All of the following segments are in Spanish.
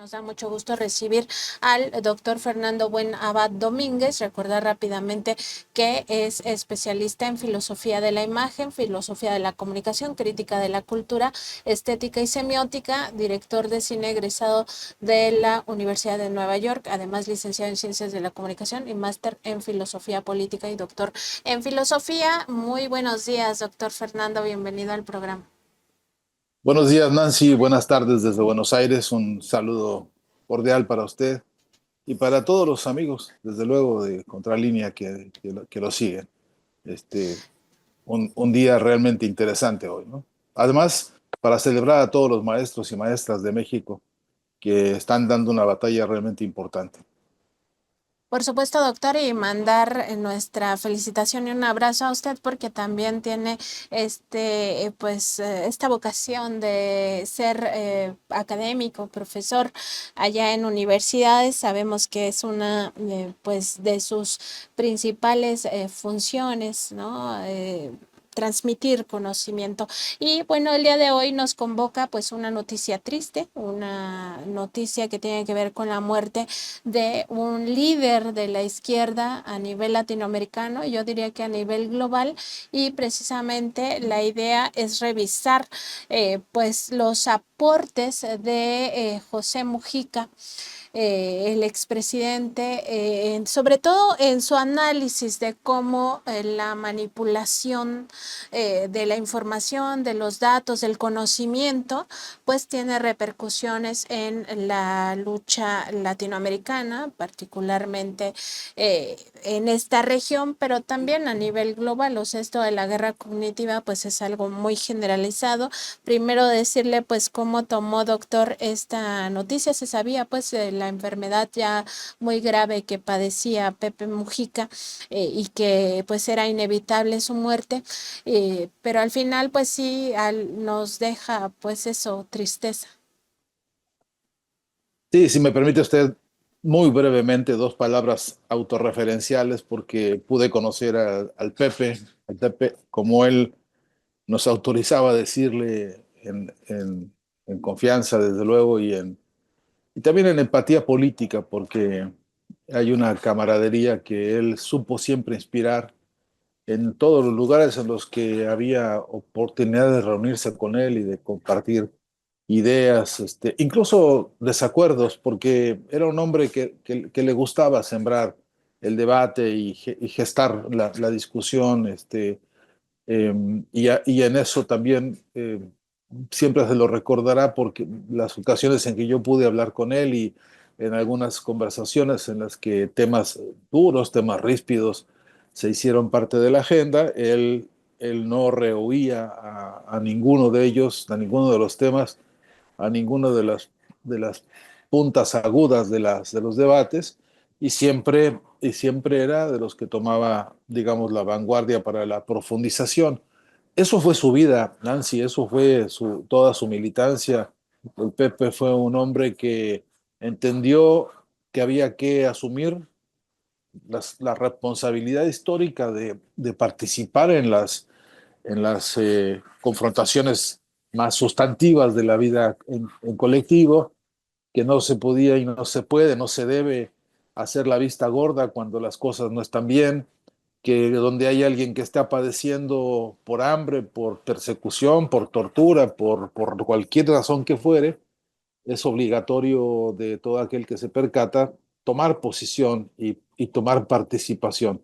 nos da mucho gusto recibir al doctor Fernando Buen Abad Domínguez. Recordar rápidamente que es especialista en filosofía de la imagen, filosofía de la comunicación, crítica de la cultura, estética y semiótica, director de cine egresado de la Universidad de Nueva York, además licenciado en ciencias de la comunicación y máster en filosofía política y doctor en filosofía. Muy buenos días, doctor Fernando, bienvenido al programa. Buenos días, Nancy. Buenas tardes desde Buenos Aires. Un saludo cordial para usted y para todos los amigos, desde luego, de Contralínea que lo siguen. Este, un día realmente interesante hoy, ¿no? Además, para celebrar a todos los maestros y maestras de México que están dando una batalla realmente importante. Por supuesto, doctor, y mandar nuestra felicitación y un abrazo a usted porque también tiene esta vocación de ser académico, profesor allá en universidades. Sabemos que es una pues de sus principales funciones, ¿no? Transmitir conocimiento. Y bueno, el día de hoy nos convoca pues una noticia triste, una noticia que tiene que ver con la muerte de un líder de la izquierda a nivel latinoamericano, yo diría que a nivel global, y precisamente la idea es revisar pues los aportes de José Mujica, el expresidente, sobre todo en su análisis de cómo la manipulación de la información, de los datos, del conocimiento, pues tiene repercusiones en la lucha latinoamericana, particularmente en esta región, pero también a nivel global. O sea, esto de la guerra cognitiva pues es algo muy generalizado. Primero decirle pues cómo tomó, doctor, esta noticia. Se sabía pues la enfermedad ya muy grave que padecía Pepe Mujica, y que pues era inevitable su muerte, pero al final pues sí nos deja pues eso, tristeza. Sí, si me permite usted, muy brevemente, dos palabras autorreferenciales, porque pude conocer al Pepe, como él nos autorizaba a decirle en confianza, desde luego, y también en empatía política, porque hay una camaradería que él supo siempre inspirar en todos los lugares en los que había oportunidad de reunirse con él y de compartir ideas, incluso desacuerdos, porque era un hombre que le gustaba sembrar el debate y gestar la discusión, y en eso también siempre se lo recordará porque las ocasiones en que yo pude hablar con él y en algunas conversaciones en las que temas duros, temas ríspidos, se hicieron parte de la agenda, él no rehuía a ninguno de ellos, a ninguno de los temas, a ninguna de las puntas agudas de los debates, y siempre era de los que tomaba, digamos, la vanguardia para la profundización. Eso fue su vida, Nancy, eso fue toda su militancia. El Pepe fue un hombre que entendió que había que asumir la responsabilidad histórica de participar en las confrontaciones más sustantivas de la vida en colectivo, que no se podía y no se puede, no se debe hacer la vista gorda cuando las cosas no están bien, que donde hay alguien que está padeciendo por hambre, por persecución, por tortura, por cualquier razón que fuere, es obligatorio de todo aquel que se percata tomar posición y tomar participación.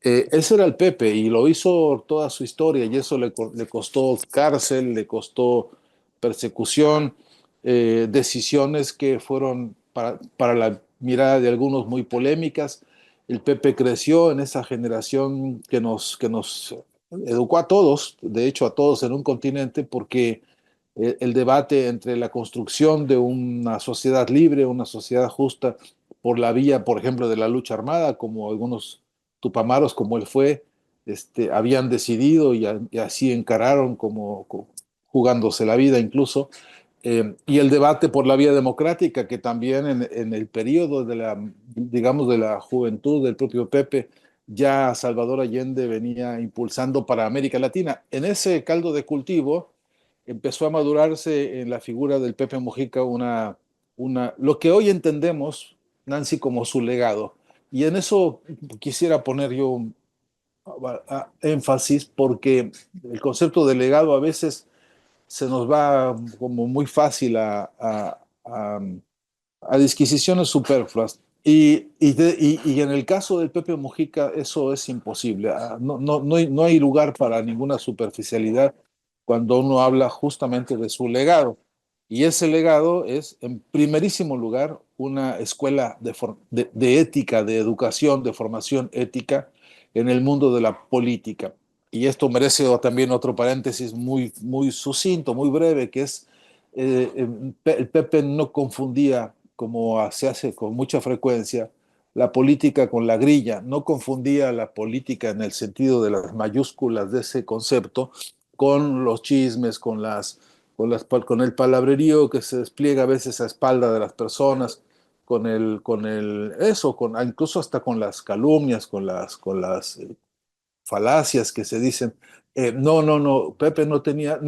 Ese era el Pepe y lo hizo toda su historia, y eso le costó cárcel, le costó persecución, decisiones que fueron para la mirada de algunos muy polémicas. El Pepe creció en esa generación que nos educó a todos, de hecho a todos en un continente, porque el debate entre la construcción de una sociedad libre, una sociedad justa, por la vía, por ejemplo, de la lucha armada, como algunos tupamaros como él fue, habían decidido y así encararon como jugándose la vida incluso, y el debate por la vía democrática, que también en el periodo digamos, de la juventud del propio Pepe, ya Salvador Allende venía impulsando para América Latina. En ese caldo de cultivo empezó a madurarse en la figura del Pepe Mujica lo que hoy entendemos, Nancy, como su legado. Y en eso quisiera poner yo énfasis porque el concepto de legado a veces se nos va como muy fácil a disquisiciones superfluas. Y en el caso del Pepe Mujica eso es imposible. No hay lugar para ninguna superficialidad cuando uno habla justamente de su legado. Y ese legado es, en primerísimo lugar, una escuela de ética, de educación, de formación ética en el mundo de la política. Y esto merece también otro paréntesis muy sucinto, muy breve, que es el Pepe no confundía, como se hace con mucha frecuencia, la política con la grilla, no confundía la política en el sentido de las mayúsculas de ese concepto con los chismes, con el palabrerío que se despliega a veces a espalda de las personas, incluso hasta con las calumnias, con las falacias que se dicen. No, Pepe no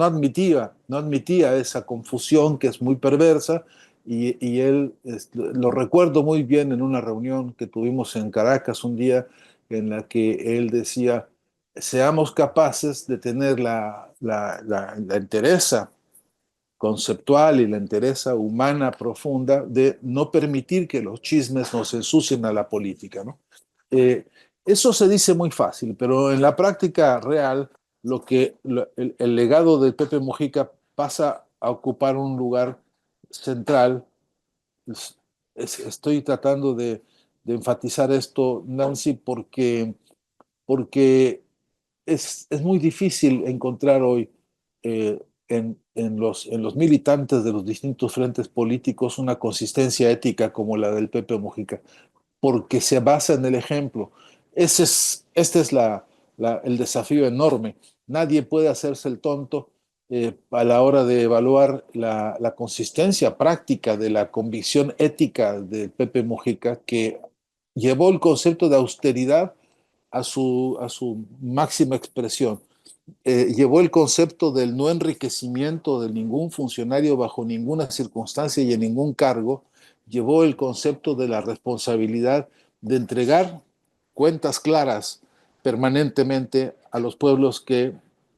admitía esa confusión que es muy perversa y él, lo recuerdo muy bien en una reunión que tuvimos en Caracas un día en la que él decía, seamos capaces de tener la entereza conceptual y la entereza humana profunda de no permitir que los chismes nos ensucien a la política, ¿no? Eh, Eso se dice muy fácil, pero en la práctica real, el legado del Pepe Mujica pasa a ocupar un lugar central. Es- Estoy tratando de enfatizar esto, Nancy, porque es muy difícil encontrar hoy en los militantes de los distintos frentes políticos una consistencia ética como la del Pepe Mujica porque se basa en el ejemplo. Este es el desafío enorme. Nadie puede hacerse el tonto a la hora de evaluar la consistencia práctica de la convicción ética de Pepe Mujica, que llevó el concepto de austeridad a su máxima expresión. Llevó el concepto del no enriquecimiento de ningún funcionario bajo ninguna circunstancia y en ningún cargo, llevó el concepto de la responsabilidad de entregar cuentas claras permanentemente a los pueblos que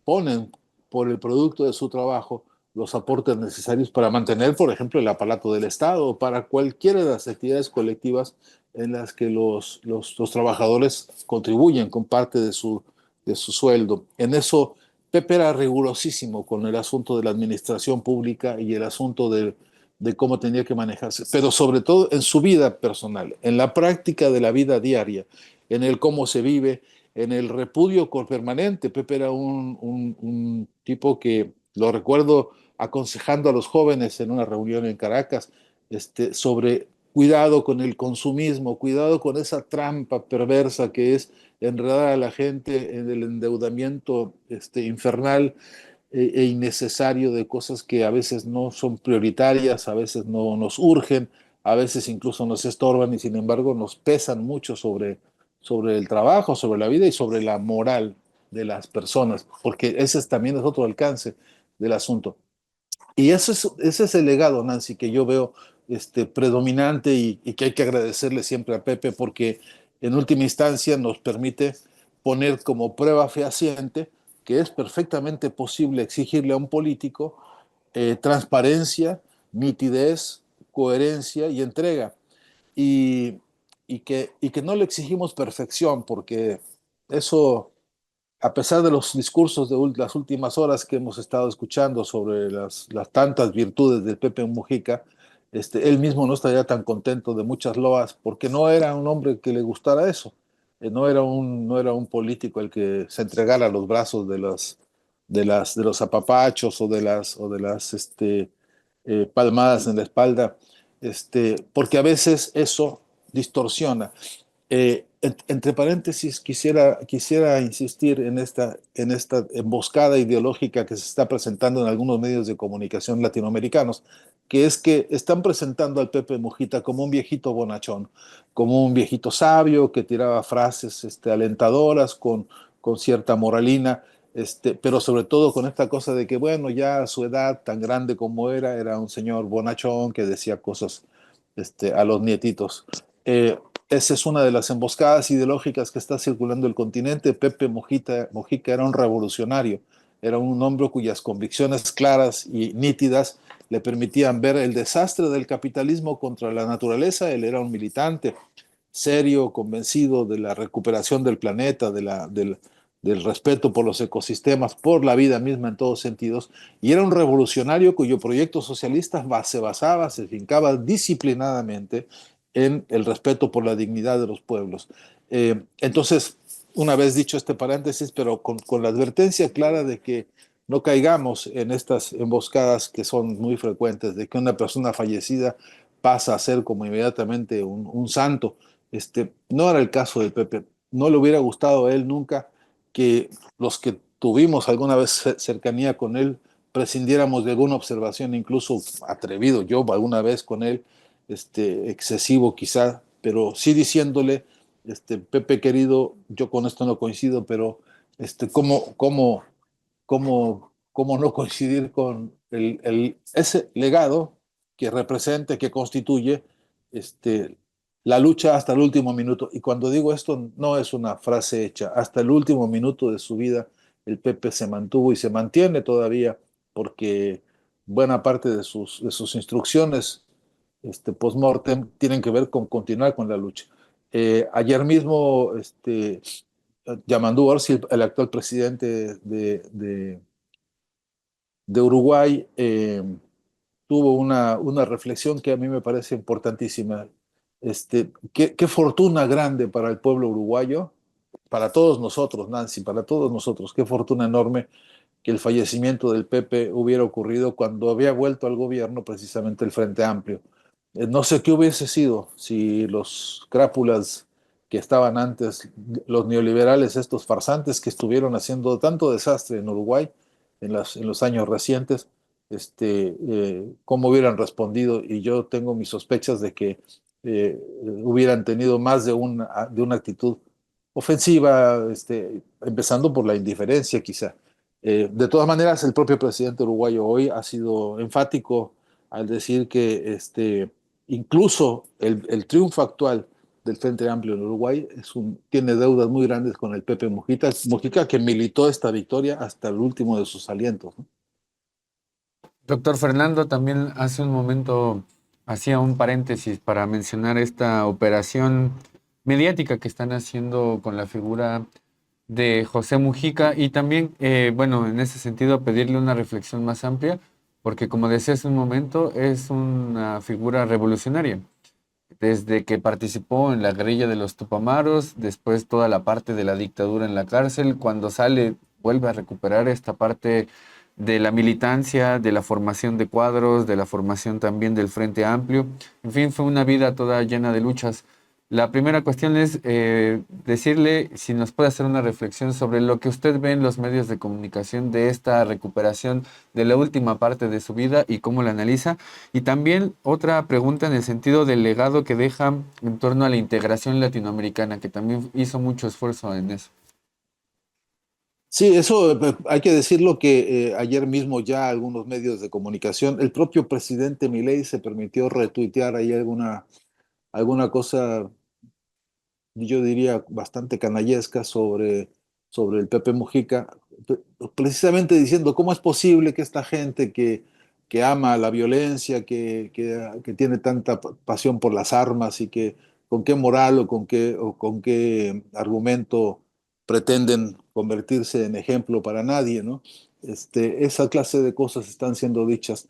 ponen por el producto de su trabajo los aportes necesarios para mantener, por ejemplo, el aparato del Estado o para cualquiera de las actividades colectivas en las que los trabajadores contribuyen con parte de su sueldo. En eso, Pepe era rigurosísimo con el asunto de la administración pública y el asunto de cómo tenía que manejarse, pero sobre todo en su vida personal, en la práctica de la vida diaria, en el cómo se vive, en el repudio permanente. Pepe era un tipo que lo recuerdo aconsejando a los jóvenes en una reunión en Caracas sobre cuidado con el consumismo, cuidado con esa trampa perversa que es enredar a la gente en el endeudamiento infernal e innecesario de cosas que a veces no son prioritarias, a veces no nos urgen, a veces incluso nos estorban y sin embargo nos pesan mucho sobre el trabajo, sobre la vida y sobre la moral de las personas, porque también es otro alcance del asunto. Y ese es el legado, Nancy, que yo veo predominante y que hay que agradecerle siempre a Pepe porque en última instancia nos permite poner como prueba fehaciente que es perfectamente posible exigirle a un político transparencia, nitidez, coherencia y entrega. Y, y que no le exigimos perfección porque eso a pesar de los discursos de las últimas horas que hemos estado escuchando sobre las tantas virtudes del Pepe Mujica, él mismo no estaría tan contento de muchas loas porque no era un hombre que le gustara eso. No era un político el que se entregara a los brazos de los apapachos o de las palmadas en la espalda, porque a veces eso distorsiona. Entre paréntesis, quisiera insistir en esta emboscada ideológica que se está presentando en algunos medios de comunicación latinoamericanos, que es que están presentando al Pepe Mujica como un viejito bonachón, como un viejito sabio que tiraba frases alentadoras con cierta moralina, pero sobre todo con esta cosa de que, bueno, ya a su edad tan grande como era un señor bonachón que decía cosas a los nietitos. Esa es una de las emboscadas ideológicas que está circulando el continente. Mojica era un revolucionario, era un hombre cuyas convicciones claras y nítidas le permitían ver el desastre del capitalismo contra la naturaleza. Él era un militante serio, convencido de la recuperación del planeta, del respeto por los ecosistemas, por la vida misma en todos sentidos, y era un revolucionario cuyo proyecto socialista se fincaba disciplinadamente en el respeto por la dignidad de los pueblos. Entonces, una vez dicho este paréntesis, pero con la advertencia clara de que no caigamos en estas emboscadas que son muy frecuentes, de que una persona fallecida pasa a ser como inmediatamente un santo. No era el caso de Pepe. No le hubiera gustado a él nunca que los que tuvimos alguna vez cercanía con él prescindiéramos de alguna observación, incluso atrevido yo alguna vez con él, excesivo quizá, pero sí diciéndole, Pepe querido, yo con esto no coincido, pero ¿cómo no coincidir con ese legado que representa, que constituye este, la lucha hasta el último minuto? Y cuando digo esto, no es una frase hecha. Hasta el último minuto de su vida, el Pepe se mantuvo y se mantiene todavía, porque buena parte de sus instrucciones post-mortem tienen que ver con continuar con la lucha. Ayer mismo, Yamandú Orsi, el actual presidente de Uruguay, tuvo una reflexión que a mí me parece importantísima. Qué fortuna grande para el pueblo uruguayo, para todos nosotros, Nancy, para todos nosotros, qué fortuna enorme que el fallecimiento del Pepe hubiera ocurrido cuando había vuelto al gobierno precisamente el Frente Amplio. No sé qué hubiese sido si los crápulas que estaban antes, los neoliberales, estos farsantes que estuvieron haciendo tanto desastre en Uruguay en los años recientes, cómo hubieran respondido. Y yo tengo mis sospechas de que hubieran tenido más de una actitud ofensiva, empezando por la indiferencia quizá. De todas maneras, el propio presidente uruguayo hoy ha sido enfático al decir que incluso el triunfo actual del Frente Amplio en Uruguay tiene deudas muy grandes con el Pepe Mujica, que militó esta victoria hasta el último de sus alientos, ¿no? Doctor Fernando también hace un momento hacía un paréntesis para mencionar esta operación mediática que están haciendo con la figura de José Mujica y también, bueno, en ese sentido pedirle una reflexión más amplia, porque como decía hace un momento, es una figura revolucionaria. Desde que participó en la guerrilla de los Tupamaros, después toda la parte de la dictadura en la cárcel, cuando sale vuelve a recuperar esta parte de la militancia, de la formación de cuadros, de la formación también del Frente Amplio. En fin, fue una vida toda llena de luchas. La primera cuestión es decirle si nos puede hacer una reflexión sobre lo que usted ve en los medios de comunicación de esta recuperación de la última parte de su vida y cómo la analiza. Y también otra pregunta en el sentido del legado que deja en torno a la integración latinoamericana, que también hizo mucho esfuerzo en eso. Sí, eso hay que decirlo que ayer mismo ya algunos medios de comunicación, el propio presidente Milei se permitió retuitear ahí alguna cosa, yo diría, bastante canallesca sobre el Pepe Mujica, precisamente diciendo cómo es posible que esta gente que ama la violencia, que tiene tanta pasión por las armas y que con qué moral o con qué argumento pretenden convertirse en ejemplo para nadie, ¿no? Esa clase de cosas están siendo dichas.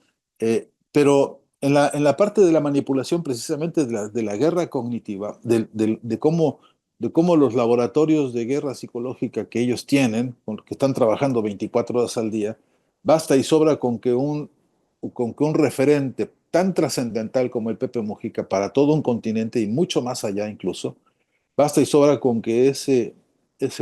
Pero en la parte de la manipulación precisamente de la guerra cognitiva, de cómo los laboratorios de guerra psicológica que ellos tienen, que están trabajando 24 horas al día, basta y sobra con que un referente tan trascendental como el Pepe Mujica para todo un continente y mucho más allá incluso, basta y sobra con que ese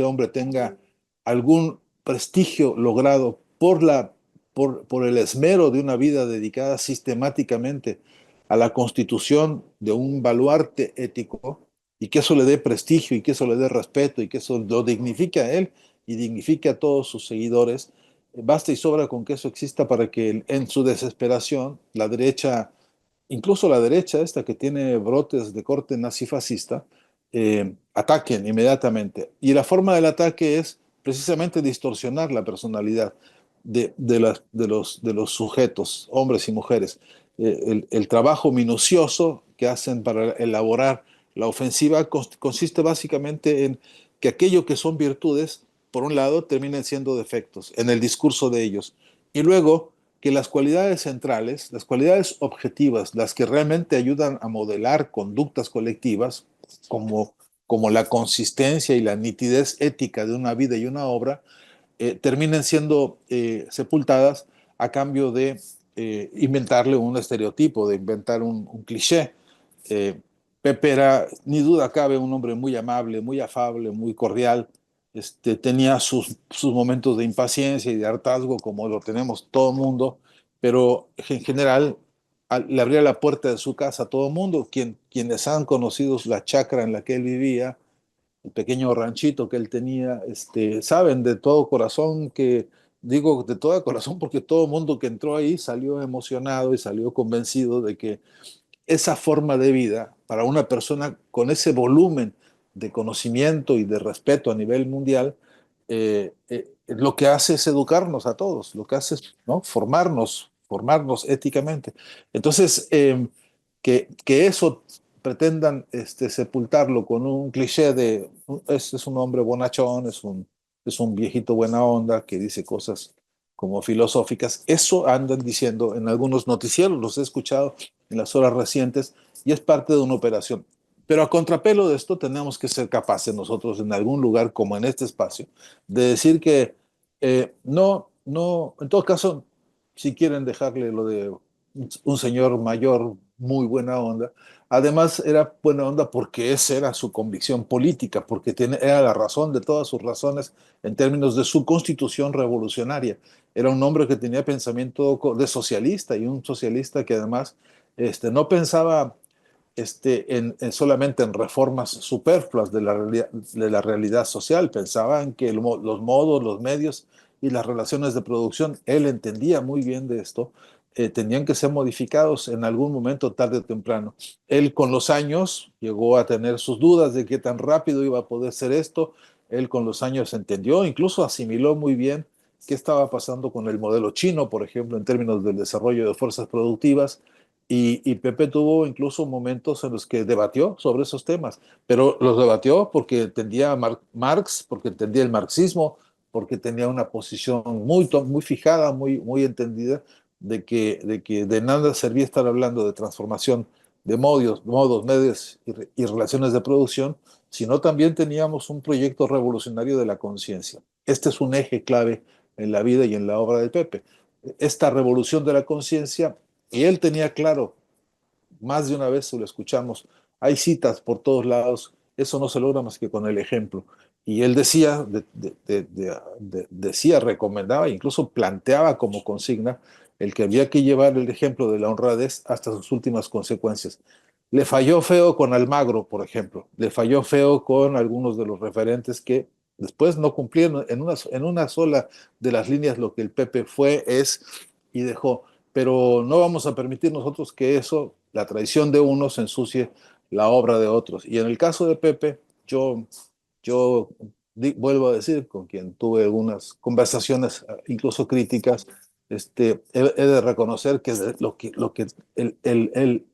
hombre tenga algún prestigio logrado por el esmero de una vida dedicada sistemáticamente a la constitución de un baluarte ético, y que eso le dé prestigio y que eso le dé respeto y que eso lo dignifique a él y dignifique a todos sus seguidores, basta y sobra con que eso exista para que en su desesperación la derecha, incluso la derecha esta que tiene brotes de corte nazifascista, ataquen inmediatamente. Y la forma del ataque es precisamente distorsionar la personalidad de los sujetos, hombres y mujeres. El trabajo minucioso que hacen para elaborar la ofensiva consiste básicamente en que aquello que son virtudes, por un lado, terminen siendo defectos en el discurso de ellos. Y luego, que las cualidades centrales, las cualidades objetivas, las que realmente ayudan a modelar conductas colectivas, como, como la consistencia y la nitidez ética de una vida y una obra, terminen siendo sepultadas a cambio de inventarle un estereotipo, de inventar un cliché. Eh, Pepe era, ni duda cabe, un hombre muy amable, muy afable, muy cordial. Tenía sus momentos de impaciencia y de hartazgo, como lo tenemos todo el mundo, pero en general le abría la puerta de su casa a todo el mundo. Quienes han conocido la chacra en la que él vivía, el pequeño ranchito que él tenía, saben de todo corazón que, digo de todo corazón porque todo el mundo que entró ahí salió emocionado y salió convencido de que esa forma de vida para una persona con ese volumen de conocimiento y de respeto a nivel mundial, lo que hace es educarnos a todos, lo que hace es, ¿no?, formarnos éticamente. Entonces, que eso pretendan sepultarlo con un cliché de este es un hombre bonachón, es un viejito buena onda que dice cosas como filosóficas, eso andan diciendo en algunos noticieros, los he escuchado en las horas recientes, y es parte de una operación. Pero a contrapelo de esto tenemos que ser capaces nosotros en algún lugar como en este espacio de decir que no, en todo caso, si quieren dejarle lo de un señor mayor muy buena onda, además era buena onda porque esa era su convicción política, porque era la razón de todas sus razones en términos de su constitución revolucionaria. Era un hombre que tenía pensamiento de socialista y un socialista que además no pensaba solamente en reformas superfluas de la realidad social, pensaba en que los modos, los medios y las relaciones de producción, él entendía muy bien de esto, tenían que ser modificados en algún momento, tarde o temprano. Él con los años llegó a tener sus dudas de qué tan rápido iba a poder ser esto, él con los años entendió, incluso asimiló muy bien qué estaba pasando con el modelo chino, por ejemplo, en términos del desarrollo de fuerzas productivas, y Pepe tuvo incluso momentos en los que debatió sobre esos temas, pero los debatió porque entendía a Marx, porque entendía el marxismo, porque tenía una posición muy fijada, muy entendida, de que de nada servía estar hablando de transformación de modos, medios y relaciones de producción, sino también teníamos un proyecto revolucionario de la conciencia. Este es un eje clave en la vida y en la obra de Pepe. Esta revolución de la conciencia, y él tenía claro, más de una vez lo escuchamos, hay citas por todos lados, eso no se logra más que con el ejemplo. Y él decía, decía, recomendaba, incluso planteaba como consigna el que había que llevar el ejemplo de la honradez hasta sus últimas consecuencias. Le falló feo con Almagro, por ejemplo, le falló feo con algunos de los referentes que después no cumplieron en una sola de las líneas lo que el Pepe fue, es y dejó. Pero no vamos a permitir nosotros que eso, la traición de unos, ensucie la obra de otros. Y en el caso de Pepe, yo vuelvo a decir, con quien tuve algunas conversaciones, incluso críticas, he de reconocer que lo que el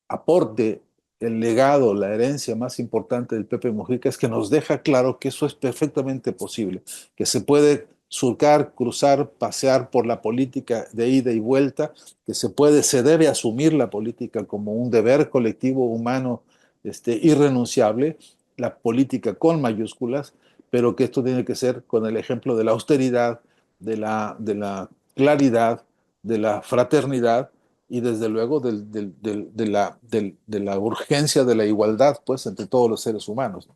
aporte, el legado, la herencia más importante del Pepe Mujica es que nos deja claro que eso es perfectamente posible, que se puede surcar, cruzar, pasear por la política de ida y vuelta, que se debe asumir la política como un deber colectivo humano irrenunciable, la política con mayúsculas, pero que esto tiene que ser con el ejemplo de la austeridad, de la claridad, de la fraternidad y desde luego de la urgencia de la igualdad, pues, entre todos los seres humanos.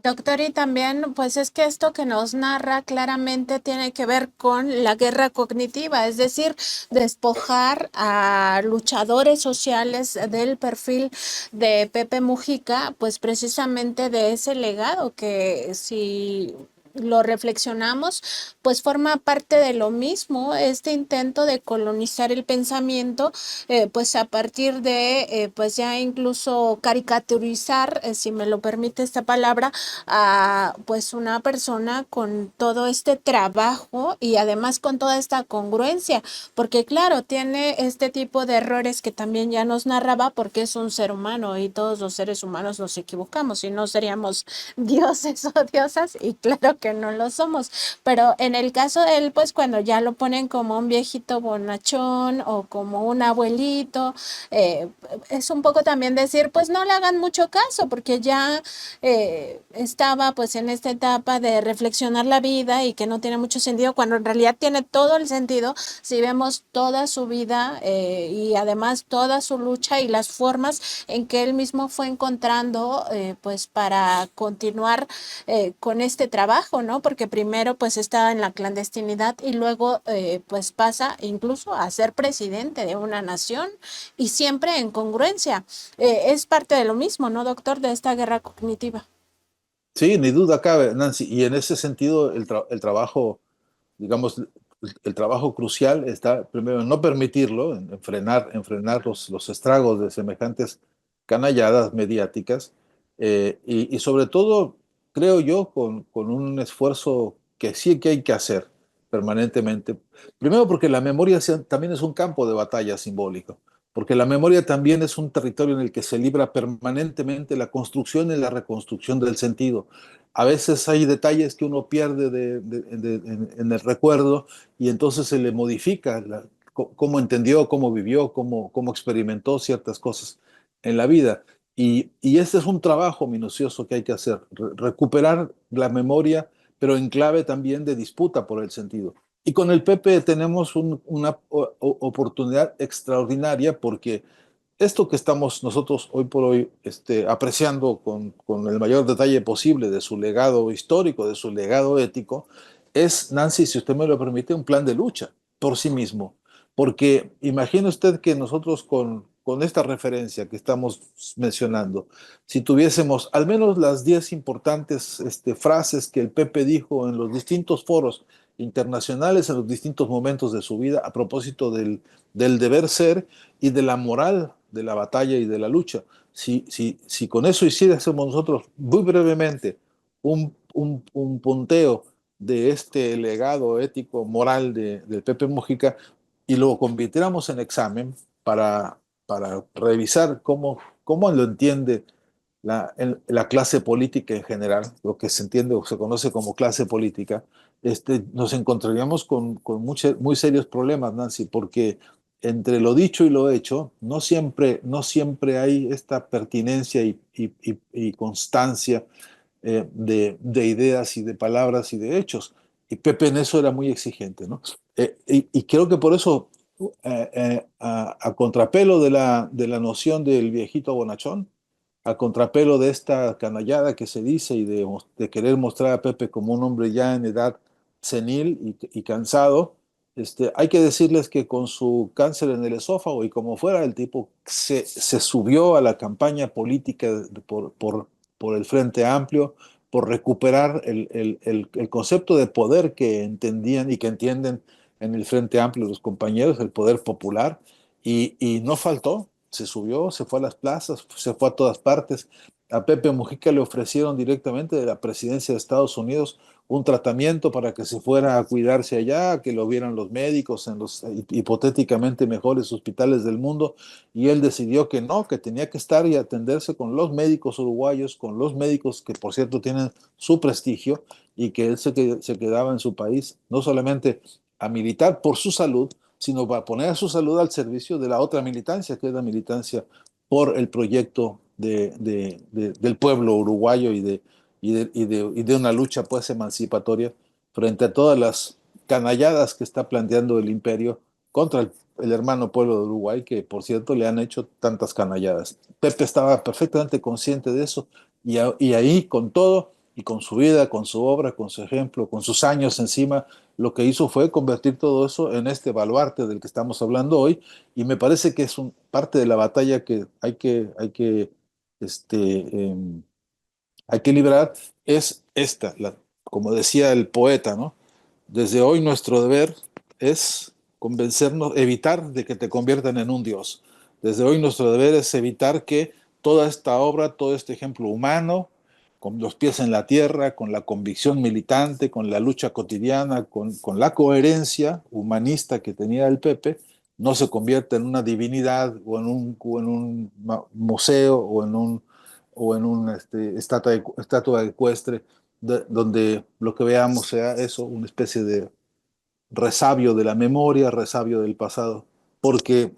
Doctor, y también, pues es que esto que nos narra claramente tiene que ver con la guerra cognitiva, es decir, despojar a luchadores sociales del perfil de Pepe Mujica, pues precisamente de ese legado que si lo reflexionamos, pues forma parte de lo mismo, este intento de colonizar el pensamiento, pues a partir de, pues ya incluso caricaturizar, si me lo permite esta palabra, a pues una persona con todo este trabajo y además con toda esta congruencia, porque claro, tiene este tipo de errores que también ya nos narraba, porque es un ser humano y todos los seres humanos nos equivocamos y no seríamos dioses o diosas, y claro que no lo somos, pero en el caso de él, pues cuando ya lo ponen como un viejito bonachón o como un abuelito, eh, es un poco también decir, pues no le hagan mucho caso, porque ya estaba pues en esta etapa de reflexionar la vida y que no tiene mucho sentido, cuando en realidad tiene todo el sentido si vemos toda su vida, y además toda su lucha y las formas en que él mismo fue encontrando, pues para continuar con este trabajo, ¿no? Porque primero pues estaba en la clandestinidad y luego pues pasa incluso a ser presidente de una nación, y siempre en congruencia. Es parte de lo mismo, ¿no, doctor? De esta guerra cognitiva. Sí, ni duda cabe, Nancy. Y en ese sentido, el trabajo, digamos, el trabajo crucial está primero en no permitirlo, en frenar los estragos de semejantes canalladas mediáticas, y sobre todo, creo yo, con un esfuerzo que sí que hay que hacer permanentemente. Primero porque la memoria también es un campo de batalla simbólico, porque la memoria también es un territorio en el que se libra permanentemente la construcción y la reconstrucción del sentido. A veces hay detalles que uno pierde en el recuerdo y entonces se le modifica cómo entendió, cómo vivió, cómo experimentó ciertas cosas en la vida. Y este es un trabajo minucioso que hay que hacer, recuperar la memoria, pero en clave también de disputa por el sentido. Y con el Pepe tenemos una oportunidad extraordinaria porque esto que estamos nosotros hoy por hoy apreciando con el mayor detalle posible de su legado histórico, de su legado ético, es, Nancy, si usted me lo permite, un plan de lucha por sí mismo. Porque imagine usted que nosotros con esta referencia que estamos mencionando, si tuviésemos al menos las 10 importantes frases que el Pepe dijo en los distintos foros internacionales, en los distintos momentos de su vida, a propósito del deber ser y de la moral de la batalla y de la lucha. Si con eso hiciésemos nosotros muy brevemente un punteo de este legado ético moral del Pepe Mujica y lo convirtiéramos en examen para revisar cómo lo entiende la clase política en general, lo que se entiende o se conoce como clase política, nos encontraríamos con muy serios problemas, Nancy, porque entre lo dicho y lo hecho, no siempre hay esta pertinencia y constancia de ideas y de palabras y de hechos. Y Pepe en eso era muy exigente, ¿no? Y creo que por eso, a contrapelo de la noción del viejito bonachón, a contrapelo de esta canallada que se dice y de querer mostrar a Pepe como un hombre ya en edad senil y cansado, hay que decirles que con su cáncer en el esófago y como fuera, el tipo se subió a la campaña política por el Frente Amplio, por recuperar el concepto de poder que entendían y que entienden en el Frente Amplio los compañeros, el poder popular, y no faltó, se subió, se fue a las plazas, se fue a todas partes. A Pepe Mujica le ofrecieron directamente de la presidencia de Estados Unidos un tratamiento para que se fuera a cuidarse allá, que lo vieran los médicos en los hipotéticamente mejores hospitales del mundo, y él decidió que no, que tenía que estar y atenderse con los médicos uruguayos, con los médicos que por cierto tienen su prestigio, y que él se quedaba en su país, no solamente a militar por su salud, sino para poner su salud al servicio de la otra militancia, que es la militancia por el proyecto del pueblo uruguayo y de una lucha pues emancipatoria frente a todas las canalladas que está planteando el imperio contra el hermano pueblo de Uruguay, que por cierto le han hecho tantas canalladas. Pepe estaba perfectamente consciente de eso y ahí con todo y con su vida, con su obra, con su ejemplo, con sus años encima, lo que hizo fue convertir todo eso en este baluarte del que estamos hablando hoy, y me parece que es parte de la batalla que este, hay que librar, es esta, como decía el poeta, ¿no? Desde hoy nuestro deber es convencernos, evitar de que te conviertan en un Dios. Desde hoy nuestro deber es evitar que toda esta obra, todo este ejemplo humano, con los pies en la tierra, con la convicción militante, con la lucha cotidiana, con la coherencia humanista que tenía el Pepe, no se convierta en una divinidad o en un museo o en un estatua ecuestre donde lo que veamos sea eso, una especie de resabio de la memoria, resabio del pasado, porque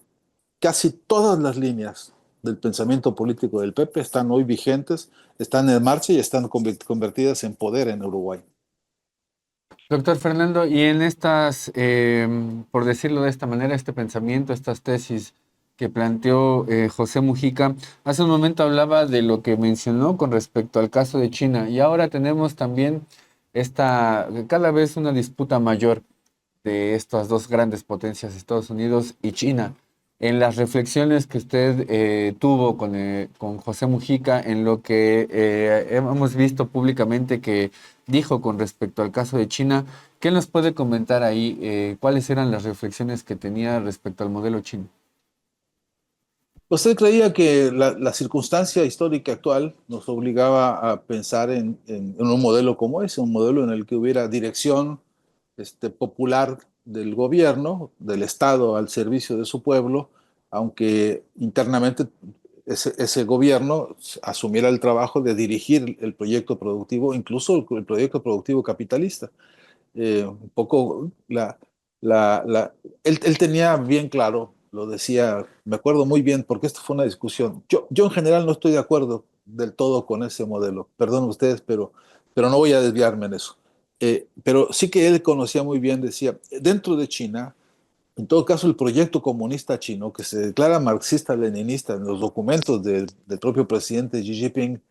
casi todas las líneas del pensamiento político del Pepe están hoy vigentes, están en marcha y están convertidas en poder en Uruguay. Doctor Fernando, y en estas, por decirlo de esta manera, este pensamiento, estas tesis que planteó José Mujica, hace un momento hablaba de lo que mencionó con respecto al caso de China, y ahora tenemos también cada vez una disputa mayor de estas dos grandes potencias, Estados Unidos y China. En las reflexiones que usted tuvo con José Mujica, en lo que hemos visto públicamente que dijo con respecto al caso de China, ¿qué nos puede comentar ahí? ¿Cuáles eran las reflexiones que tenía respecto al modelo chino? Usted creía que la circunstancia histórica actual nos obligaba a pensar en un modelo como ese, un modelo en el que hubiera dirección popular del gobierno, del Estado al servicio de su pueblo, aunque internamente ese gobierno asumiera el trabajo de dirigir el proyecto productivo, incluso el proyecto productivo capitalista. Un poco él tenía bien claro, lo decía, me acuerdo muy bien, porque esto fue una discusión. Yo en general no estoy de acuerdo del todo con ese modelo, perdón ustedes, pero no voy a desviarme en eso. Pero sí que él conocía muy bien, decía, dentro de China, en todo caso, el proyecto comunista chino, que se declara marxista-leninista en los documentos del propio presidente Xi Jinping,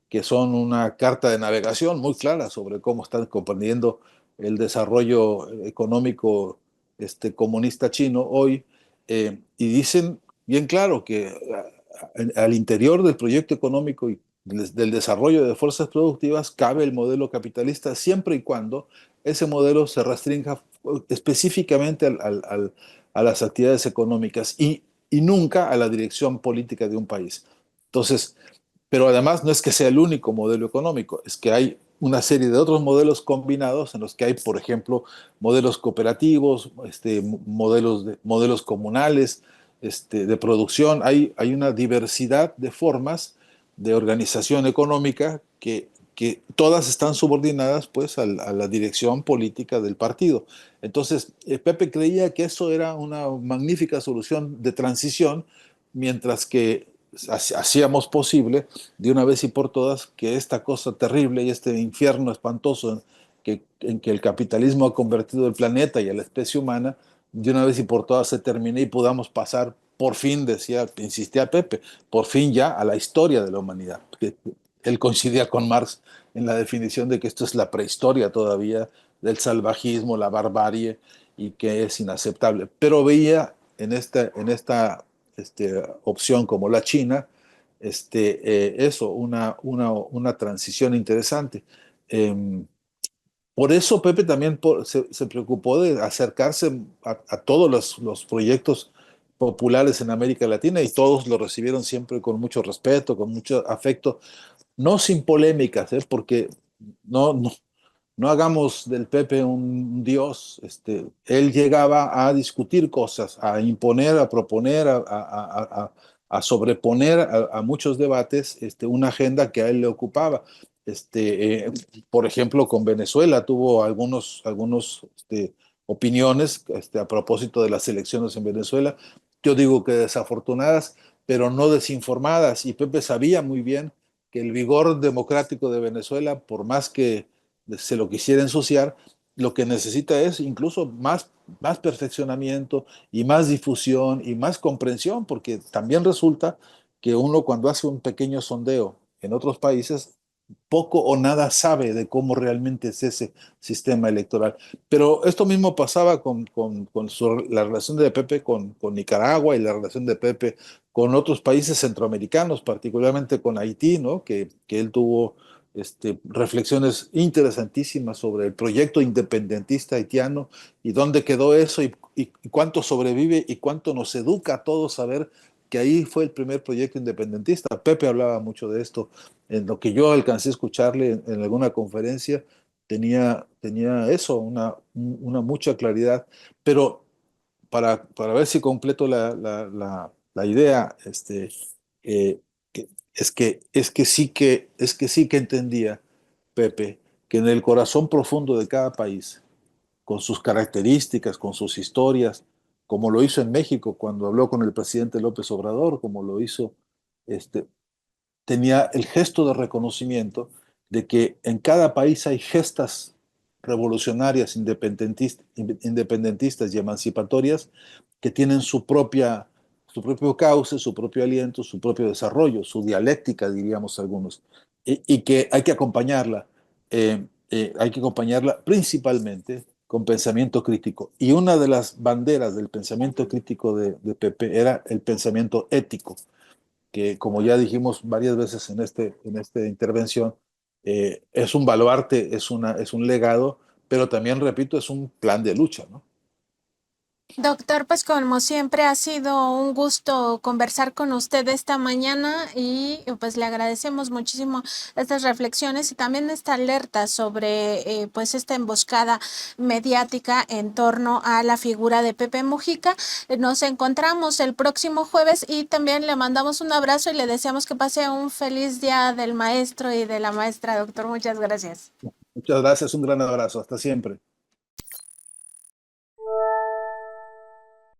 que son una carta de navegación muy clara sobre cómo están comprendiendo el desarrollo económico comunista chino hoy, y dicen bien claro que al interior del proyecto económico y del desarrollo de fuerzas productivas cabe el modelo capitalista siempre y cuando ese modelo se restrinja específicamente a las actividades económicas y nunca a la dirección política de un país. Entonces, pero además no es que sea el único modelo económico, es que hay una serie de otros modelos combinados en los que hay, por ejemplo, modelos cooperativos, modelos comunales, de producción. Hay una diversidad de formas de organización económica que todas están subordinadas pues a la dirección política del partido. Entonces, Pepe creía que eso era una magnífica solución de transición, mientras que hacíamos posible de una vez y por todas que esta cosa terrible y este infierno espantoso en que el capitalismo ha convertido el planeta y a la especie humana, de una vez y por todas se termine y podamos pasar por fin, insistía Pepe, por fin ya a la historia de la humanidad. Él coincidía con Marx en la definición de que esto es la prehistoria todavía del salvajismo, la barbarie, y que es inaceptable. Pero veía en esta opción como la China, eso, una transición interesante. Eh, por eso Pepe también se preocupó de acercarse a todos los proyectos populares en América Latina, y todos lo recibieron siempre con mucho respeto, con mucho afecto, no sin polémicas, porque no, no hagamos del Pepe un dios. Él llegaba a discutir cosas, a imponer, a proponer, a sobreponer a muchos debates una agenda que a él le ocupaba. Por ejemplo, con Venezuela tuvo algunos opiniones a propósito de las elecciones en Venezuela. Yo digo que desafortunadas, pero no desinformadas. Y Pepe sabía muy bien que el vigor democrático de Venezuela, por más que se lo quisiera ensuciar, lo que necesita es incluso más perfeccionamiento y más difusión y más comprensión, porque también resulta que uno, cuando hace un pequeño sondeo en otros países, poco o nada sabe de cómo realmente es ese sistema electoral. Pero esto mismo pasaba la relación de Pepe con Nicaragua, y la relación de Pepe con otros países centroamericanos, particularmente con Haití, ¿no? Que él tuvo reflexiones interesantísimas sobre el proyecto independentista haitiano y dónde quedó eso y cuánto sobrevive y cuánto nos educa a todos a ver que ahí fue el primer proyecto independentista. Pepe hablaba mucho de esto, en lo que yo alcancé a escucharle en alguna conferencia, tenía eso, una mucha claridad, pero para ver si completo la idea, eh, es que sí que entendía Pepe que en el corazón profundo de cada país, con sus características, con sus historias, como lo hizo en México cuando habló con el presidente López Obrador, como lo hizo este, tenía el gesto de reconocimiento de que en cada país hay gestas revolucionarias, independentistas y emancipatorias que tienen su propio cauce, su propio aliento, su propio desarrollo, su dialéctica, diríamos algunos, y que hay que acompañarla principalmente con pensamiento crítico. Y una de las banderas del pensamiento crítico de Pepe era el pensamiento ético que como ya dijimos varias veces en esta intervención, es un baluarte, es un legado, pero también, repito, es un plan de lucha, ¿no? Doctor, pues como siempre ha sido un gusto conversar con usted esta mañana y pues le agradecemos muchísimo estas reflexiones y también esta alerta sobre pues esta emboscada mediática en torno a la figura de Pepe Mujica. Nos encontramos el próximo jueves y también le mandamos un abrazo y le deseamos que pase un feliz día del maestro y de la maestra, doctor. Muchas gracias. Muchas gracias, un gran abrazo, hasta siempre.